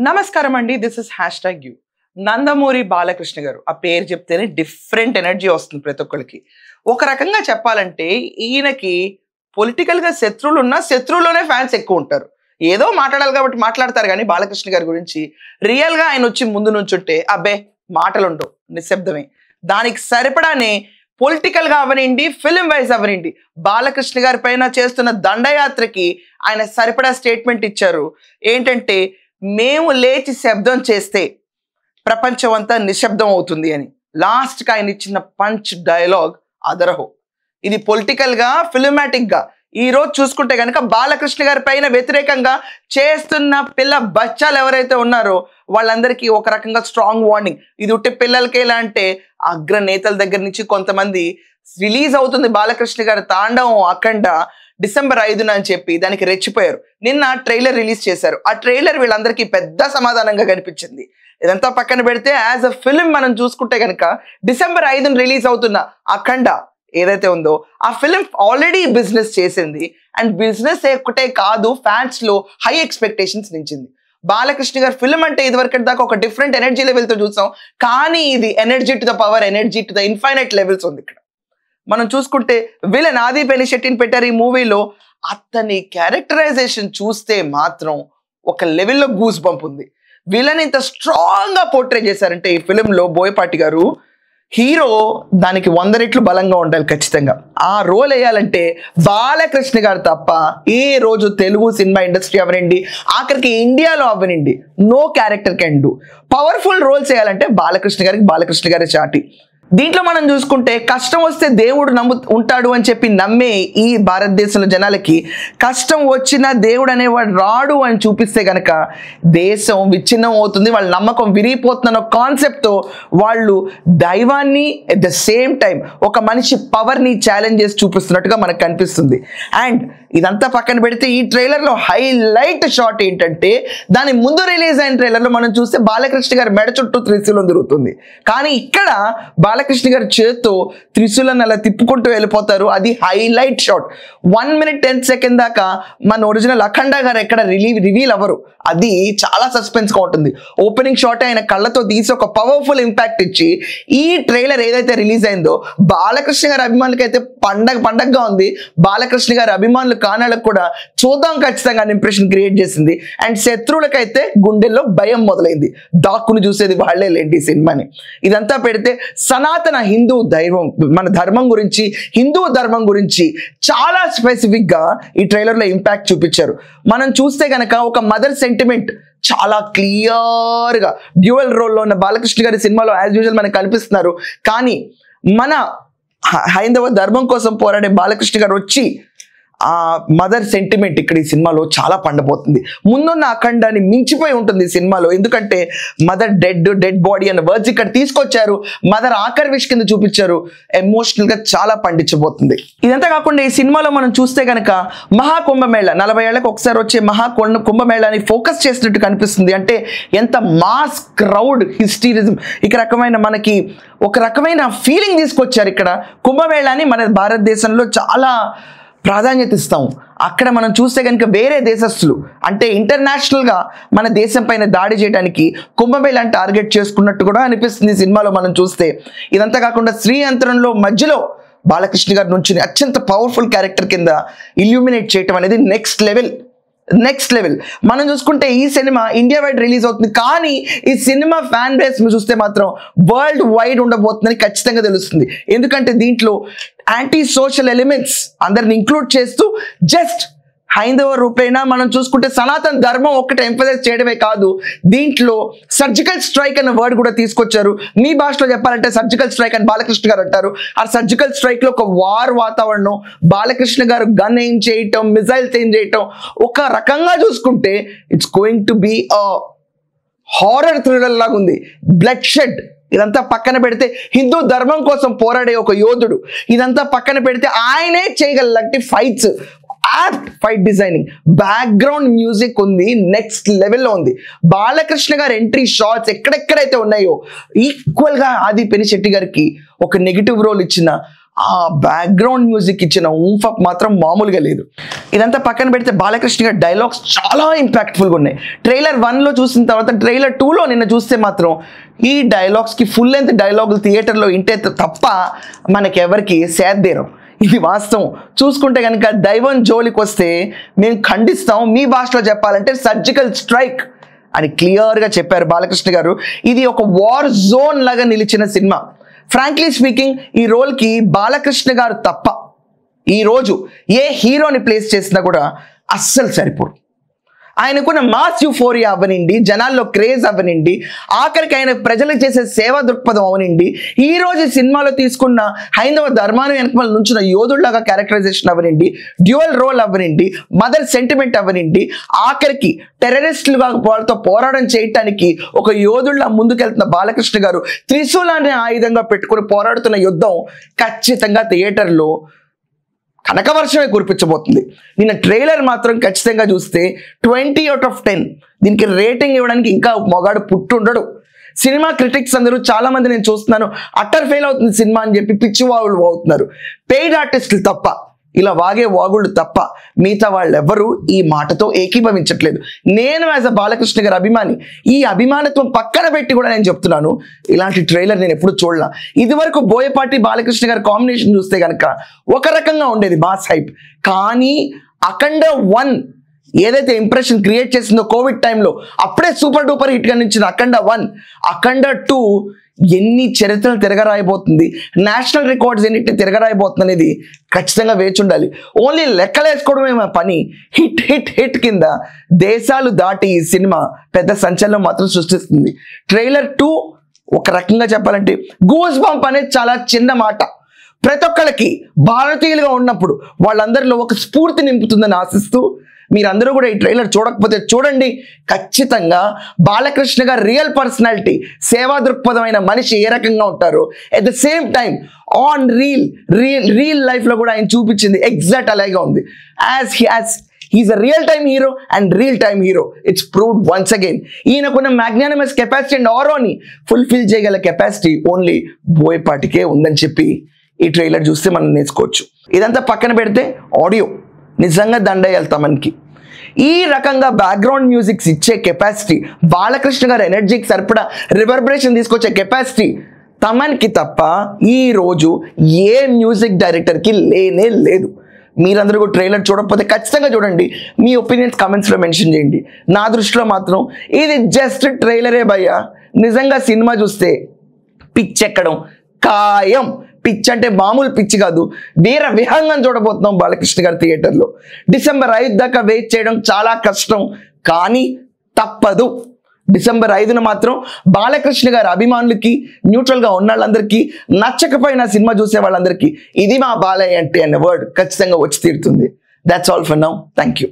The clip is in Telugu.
నమస్కారం అండి. This is #you. Nandamuri Balakrishna గారు ఆ పేరు చెప్తేనే డిఫరెంట్ ఎనర్జీ వస్తుంది ప్రతి ఒక్కరికి. ఒక రకంగా చెప్పాలంటే ఈయనకి పొలిటికల్గా శత్రువులు ఉన్నా శత్రువులోనే ఫ్యాన్స్ ఎక్కువ ఉంటారు. ఏదో మాట్లాడాలి కాబట్టి మాట్లాడతారు కానీ బాలకృష్ణ గారి గురించి రియల్గా ఆయన వచ్చి ముందు నుంచుంటే అబ్బే మాటలు ఉండవు, నిశ్శబ్దమే. దానికి సరిపడానే పొలిటికల్గా అవనండి, ఫిలిం వైజ్ అవనండి, బాలకృష్ణ గారి పైన చేస్తున్న దండయాత్రకి ఆయన సరిపడా స్టేట్మెంట్ ఇచ్చారు. ఏంటంటే మేము లేచి శబ్దం చేస్తే ప్రపంచం అంతా నిశ్శబ్దం అవుతుంది అని. లాస్ట్కి ఆయన ఇచ్చిన పంచ్ డైలాగ్ అదరహో. ఇది పొలిటికల్గా ఫిలిమాటిక్గా ఈరోజు చూసుకుంటే కనుక బాలకృష్ణ గారి పైన వ్యతిరేకంగా చేస్తున్న పిల్ల బచ్చాలు ఎవరైతే ఉన్నారో వాళ్ళందరికీ ఒక రకంగా స్ట్రాంగ్ వార్నింగ్. ఇది ఉట్టి పిల్లలకి ఎలా అంటే అగ్రనేతల దగ్గర నుంచి కొంతమంది రిలీజ్ అవుతుంది బాలకృష్ణ గారి తాండవం అఖండ డిసెంబర్ 5న అని చెప్పి దానికి రెచ్చిపోయారు. నిన్న ట్రైలర్ రిలీజ్ చేశారు. ఆ ట్రైలర్ వీళ్ళందరికీ పెద్ద సమాధానంగా కనిపించింది. ఇదంతా పక్కన పెడితే యాజ్ అ ఫిలిం మనం చూసుకుంటే కనుక డిసెంబర్ 5న రిలీజ్ అవుతున్న అఖండ ఏదైతే ఉందో ఆ ఫిలిం ఆల్రెడీ బిజినెస్ చేసింది. అండ్ బిజినెస్ ఒకటే కాదు, ఫ్యాన్స్ లో హై ఎక్స్పెక్టేషన్స్ నించింది. బాలకృష్ణ గారి ఫిలిం అంటే ఇదివరకు దాకా ఒక డిఫరెంట్ ఎనర్జీ లెవెల్తో చూసాం, కానీ ఇది energy to the power, energy to the infinite levels ఉంది. ఇక్కడ మనం చూసుకుంటే విలన్ ఆది పెనిశెట్టిని పెట్టారు ఈ మూవీలో. అతని క్యారెక్టరైజేషన్ చూస్తే మాత్రం ఒక లెవెల్లో గూస్ బంప్ ఉంది. విలన్ ఇంత స్ట్రాంగ్ గా పోర్ట్రే చేశారంటే ఈ ఫిలింలో బోయపాటి గారు, హీరో దానికి 100 రెట్లు బలంగా ఉండాలి ఖచ్చితంగా. ఆ రోల్ వేయాలంటే బాలకృష్ణ గారు తప్ప ఏ రోజు తెలుగు సినిమా ఇండస్ట్రీ అవనండి, ఆఖరికి ఇండియాలో అవనండి, no character can do. Powerful roles వేయాలంటే బాలకృష్ణ గారి చాటి. దీంట్లో మనం చూసుకుంటే కష్టం వస్తే దేవుడు ఉంటాడు అని చెప్పి నమ్మే ఈ భారతదేశంలో జనాలకి కష్టం వచ్చినా దేవుడు అనేవాడు రాడు అని చూపిస్తే కనుక దేశం విచ్ఛిన్నం అవుతుంది. వాళ్ళ నమ్మకం విరిగిపోతున్న కాన్సెప్ట్తో వాళ్ళు దైవాన్ని ఎట్ ద సేమ్ టైం ఒక మనిషి పవర్ని ఛాలెంజ్ చేసి చూపిస్తున్నట్టుగా మనకు కనిపిస్తుంది. అండ్ ఇదంతా పక్కన పెడితే ఈ ట్రైలర్లో హైలైట్ షాట్ ఏంటంటే దాని ముందు రిలీజ్ అయిన ట్రైలర్లో మనం చూస్తే బాలకృష్ణ గారి మెడ చుట్టూ త్రిశూలం తిరుగుతుంది. కానీ ఇక్కడ బాలకృష్ణ గారి చేత్తో త్రిశూలను అలా తిప్పుకుంటూ వెళ్ళిపోతారు. అది హైలైట్ షాట్. 1 minute 10 seconds దాకా మన ఒరిజినల్ అఖండ గారు ఎక్కడ రివీల్ అవ్వరు. అది చాలా సస్పెన్స్ గా ఉంటుంది. ఓపెనింగ్ షాట్ ఆయన కళ్ళతో తీసి ఒక పవర్ఫుల్ ఇంపాక్ట్ ఇచ్చి ఈ ట్రైలర్ ఏదైతే రిలీజ్ అయిందో బాలకృష్ణ గారి అభిమానులకి అయితే పండగగా ఉంది. బాలకృష్ణ గారి అభిమానులు కానాలకు కూడా చూద్దాం ఖచ్చితంగా ఇంప్రెషన్ క్రియేట్ చేసింది. అండ్ శత్రువులకైతే గుండెల్లో భయం మొదలైంది. దాక్కుని చూసేది వాళ్లే లేండి ఈ సినిమాని. ఇదంతా పెడితే సనాతన హిందూ దైవం, మన ధర్మం గురించి, హిందూ ధర్మం గురించి చాలా స్పెసిఫిక్ గా ఈ ట్రైలర్ లో ఇంపాక్ట్ చూపించారు. మనం చూస్తే గనక ఒక మదర్ సెంటిమెంట్ చాలా క్లియర్ గా డ్యూయల్ రోల్లో ఉన్న బాలకృష్ణ గారి సినిమాలో యాజ్ యూజువల్ మనకు కనిపిస్తున్నారు. కానీ మన హైందవ ధర్మం కోసం పోరాడే బాలకృష్ణ గారు వచ్చి ఆ మదర్ సెంటిమెంట్ ఇక్కడ ఈ సినిమాలో చాలా పండబోతుంది. ముందున్న అఖండాన్ని మించిపోయి ఉంటుంది ఈ సినిమాలో. ఎందుకంటే మదర్ డెడ్ బాడీ అన్న వర్డ్స్ ఇక్కడ తీసుకొచ్చారు. మదర్ ఆఖరి విష్ కింద చూపించారు. ఎమోషనల్ గా చాలా పండించబోతుంది. ఇదంతా కాకుండా ఈ సినిమాలో మనం చూస్తే కనుక మహాకుంభమేళ 40 ఏళ్లకు ఒకసారి వచ్చే కుంభమేళాని ఫోకస్ చేసినట్టు కనిపిస్తుంది. అంటే ఎంత మాస్ క్రౌడ్ హిస్టరీజం ఇక రకమైన మనకి ఒక రకమైన ఫీలింగ్ తీసుకొచ్చారు. ఇక్కడ కుంభమేళాని మన భారతదేశంలో చాలా ప్రాధాన్యత ఇస్తాం. అక్కడ మనం చూస్తే కనుక వేరే దేశస్తులు అంటే ఇంటర్నేషనల్గా మన దేశం పైన దాడి చేయడానికి కుంభమేళాని టార్గెట్ చేసుకున్నట్టు కూడా అనిపిస్తుంది సినిమాలో మనం చూస్తే. ఇదంతా కాకుండా శ్రీయంత్రంలో మధ్యలో బాలకృష్ణ గారి నుంచి అత్యంత పవర్ఫుల్ క్యారెక్టర్ కింద ఇల్యూమినేట్ చేయటం అనేది నెక్స్ట్ లెవెల్. మనం చూసుకుంటే ఈ సినిమా ఇండియా వైడ్ రిలీజ్ అవుతుంది, కానీ ఈ సినిమా ఫ్యాన్ బేస్ చూస్తే మాత్రం వరల్డ్ వైడ్ ఉండబోతుందని ఖచ్చితంగా తెలుస్తుంది. ఎందుకంటే దీంట్లో యాంటీ సోషల్ ఎలిమెంట్స్ అందరిని ఇంక్లూడ్ చేస్తూ జస్ట్ హైందవ రూపేణా మనం చూసుకుంటే సనాతన ధర్మం ఒక్కటే ఎంఫసైజ్ చేయడమే కాదు, దీంట్లో సర్జికల్ స్ట్రైక్ అనే వర్డ్ కూడా తీసుకొచ్చారు. మీ భాషలో చెప్పాలంటే సర్జికల్ స్ట్రైక్ అని బాలకృష్ణ గారు అంటారు. ఆ సర్జికల్ స్ట్రైక్ లో ఒక వార్ వాతావరణం, బాలకృష్ణ గారు గన్ ఏం చేయటం, మిజైల్స్ ఏం చేయటం, ఒక రకంగా చూసుకుంటే it's going to be a horror thriller లాగా ఉంది. బ్లడ్ షెడ్ ఇదంతా పక్కన పెడితే హిందూ ధర్మం కోసం పోరాడే ఒక యోధుడు, ఇదంతా పక్కన పెడితే ఆయనే చేయగలంటే fights, fight designing, background music ఉంది, నెక్స్ట్ లెవెల్లో ఉంది. బాలకృష్ణ గారి ఎంట్రీ షాట్స్ ఎక్కడెక్కడైతే ఉన్నాయో ఈక్వల్ గా ఆది పెనిశెట్టి గారికి ఒక నెగిటివ్ రోల్ ఇచ్చిన ఆ బ్యాక్గ్రౌండ్ మ్యూజిక్ ఇచ్చిన ఊంఫప్ మాత్రం మామూలుగా లేదు. ఇదంతా పక్కన పెడితే బాలకృష్ణ గారి డైలాగ్స్ చాలా ఇంపాక్ట్ఫుల్గా ఉన్నాయి. ట్రైలర్ 1లో చూసిన తర్వాత ట్రైలర్ 2లో నిన్న చూస్తే మాత్రం ఈ డైలాగ్స్కి ఫుల్ లెంత్ డైలాగులు థియేటర్లో వింటే తప్ప మనకెవరికి సేద్దేరం. ఇది వాస్తవం. చూసుకుంటే కనుక దైవం జోలికి వస్తే మేము ఖండిస్తాం, మీ భాషలో చెప్పాలంటే సర్జికల్ స్ట్రైక్ అని క్లియర్గా చెప్పారు బాలకృష్ణ గారు. ఇది ఒక వార్ జోన్ లాగా నిలిచిన సినిమా. ఫ్రాంక్లీ స్పీకింగ్ ఈ రోల్కి బాలకృష్ణ గారు తప్ప ఈరోజు ఏ హీరోని ప్లేస్ చేసినా కూడా అస్సలు సరిపోరు. ఆయనకున్న మాస్ యూఫోరియా అవనండి, జనాల్లో క్రేజ్ అవనండి, ఆఖరికి ఆయన ప్రజలకు చేసే సేవా దృక్పథం అవనండి, ఈ రోజు సినిమాలో తీసుకున్న హైందవ ధర్మాన్ని వెనకమల నుంచిన యోధుల్లాగా క్యారెక్టరైజేషన్ అవనండి, డ్యూయల్ రోల్ అవనండి, మదర్ సెంటిమెంట్ అవనండి, ఆఖరికి టెర్రరిస్టులుగా వాళ్ళతో పోరాటం చేయటానికి ఒక యోధుల్లా ముందుకెళ్తున్న బాలకృష్ణ గారు త్రిశూలాన్ని ఆయుధంగా పెట్టుకుని పోరాడుతున్న యుద్ధం ఖచ్చితంగా థియేటర్లో కనకవర్షమే కురిపించబోతుంది. నిన్న ట్రైలర్ మాత్రం ఖచ్చితంగా చూస్తే 20/10. దీనికి రేటింగ్ ఇవ్వడానికి ఇంకా మొగాడు పుట్టుండడు. సినిమా క్రిటిక్స్ అందరూ చాలా మంది నేను చూస్తున్నాను అట్టర్ ఫెయిల్ అవుతుంది సినిమా అని చెప్పి పిచ్చి వాగులు అవుతున్నారు. పెయిడ్ ఆర్టిస్టులు తప్ప, ఇలా వాగే వాగుళ్ళు తప్ప మిగతా వాళ్ళు ఎవరు ఈ మాటతో ఏకీభవించట్లేదు. నేను యాజ్ అ బాలకృష్ణ గారి అభిమాని, ఈ అభిమానత్వం పక్కన పెట్టి కూడా నేను చెప్తున్నాను, ఇలాంటి ట్రైలర్ నేను ఎప్పుడు చూడలా. ఇదివరకు బోయపాటి బాలకృష్ణ గారి కాంబినేషన్ చూస్తే కనుక ఒక రకంగా ఉండేది మాస్ హైప్. కానీ అఖండ 1 ఏదైతే ఇంప్రెషన్ క్రియేట్ చేసిందో కోవిడ్ టైంలో, అప్పుడే సూపర్ డూపర్ హిట్గా నిలిచిన అఖండ 1, అఖండ 2 ఎన్ని చరిత్రలు తిరగరాయబోతుంది, నేషనల్ రికార్డ్స్ ఎన్నింటిని తిరగరాయబోతుంది అనేది ఖచ్చితంగా వేచి ఉండాలి. ఓన్లీ లెక్కలేసుకోవడమే మా పని. హిట్ హిట్ హిట్ కింద దేశాలు దాటి ఈ సినిమా పెద్ద సంచలనం మాత్రం సృష్టిస్తుంది. ట్రైలర్ 2 ఒక రకంగా చెప్పాలంటే గూస్ బంప్ అనేది చాలా చిన్న మాట. ప్రతి ఒక్కళ్ళకి భారతీయులుగా ఉన్నప్పుడు వాళ్ళందరిలో ఒక స్ఫూర్తి నింపుతుందని ఆశిస్తూ మీరందరూ కూడా ఈ ట్రైలర్ చూడకపోతే చూడండి. ఖచ్చితంగా బాలకృష్ణ గారు రియల్ పర్సనాలిటీ, సేవా దృక్పథమైన మనిషి ఏ రకంగా ఉంటారో at the same time on real లైఫ్లో కూడా ఆయన చూపించింది ఎగ్జాక్ట్ అలాగే ఉంది. He's a real time hero and real time hero. It's proved once again. ఈయనకున్న మ్యాగ్నానిమస్ కెపాసిటీ అండ్ ఆరోని ఫుల్ఫిల్ చేయగల కెపాసిటీ ఓన్లీ బోయపాటికే ఉందని చెప్పి ఈ ట్రైలర్ చూస్తే మనం నేర్చుకోవచ్చు. ఇదంతా పక్కన పెడితే ఆడియో నిజంగా దండయ్యాలి తమన్కి. ఈ రకంగా బ్యాక్గ్రౌండ్ మ్యూజిక్స్ ఇచ్చే కెపాసిటీ, బాలకృష్ణ గారి ఎనర్జీకి సరిపడా రివర్బరేషన్ తీసుకొచ్చే కెపాసిటీ తమన్కి తప్ప ఈరోజు ఏ మ్యూజిక్ డైరెక్టర్కి లేనే లేదు. మీరందరూ కూడా ట్రైలర్ చూడకపోతే ఖచ్చితంగా చూడండి. మీ ఒపీనియన్స్ కామెంట్స్లో మెన్షన్ చేయండి. నా దృష్టిలో మాత్రం ఇది జస్ట్ ట్రైలరే భయ్యా. నిజంగా సినిమా చూస్తే పిచ్చెక్కడం ఖాయం. పిచ్ అంటే మామూలు పిచ్చి కాదు, వీర విహంగం చూడబోతున్నాం బాలకృష్ణ గారి థియేటర్లో. December 5 దాకా వెయిట్ చేయడం చాలా కష్టం, కానీ తప్పదు. December 5న మాత్రం బాలకృష్ణ గారి అభిమానులకి, న్యూట్రల్గా ఉన్న వాళ్ళందరికీ, నచ్చకపోయిన సినిమా చూసే వాళ్ళందరికీ ఇది మా బాలయ్య అంటే అనే వర్డ్ ఖచ్చితంగా వచ్చి తీరుతుంది. That's all for now. Thank you.